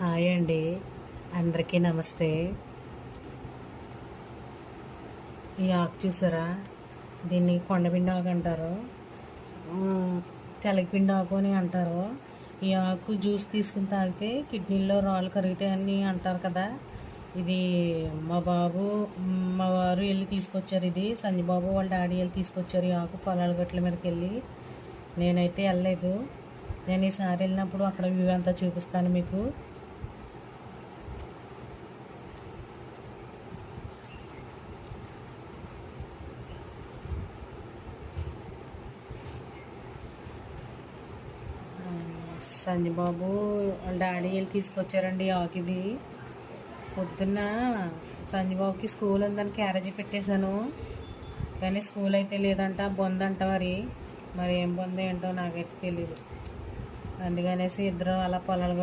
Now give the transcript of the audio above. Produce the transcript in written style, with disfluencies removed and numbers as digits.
Hi అండి, అందరికీ నమస్తే. ఈ ఆకు చూసారా? దీన్ని కొండపిండి ఆకు అంటారు, తెలగపిండి ఆకు అని అంటారు. ఈ ఆకు జ్యూస్ తీసుకుని తాగితే కిడ్నీలో రాళ్ళు కరుగుతాయని అంటారు కదా. ఇది మా వారు వెళ్ళి తీసుకొచ్చారు. ఇది సంజయబాబు వాళ్ళ డాడీ వెళ్ళి తీసుకొచ్చారు ఈ ఆకు పొలాల గట్ల మీదకి వెళ్ళి. నేనైతే వెళ్ళలేదు. నేను ఈసారి వెళ్ళినప్పుడు అక్కడ వ్యూ అంతా చూపిస్తాను మీకు. సంజయబాబు వాళ్ళ డాడీ వెళ్ళి తీసుకొచ్చారండి ఆకు. ఇది పొద్దున్న సంజయబాబుకి స్కూల్ ఉందని క్యారేజీ పెట్టేశాను, కానీ స్కూల్ అయితే లేదంట, బొందంట. మరి ఏం బొంద ఏంటో నాకైతే తెలీదు. అందుకనేసి ఇద్దరు అలా పొలాలు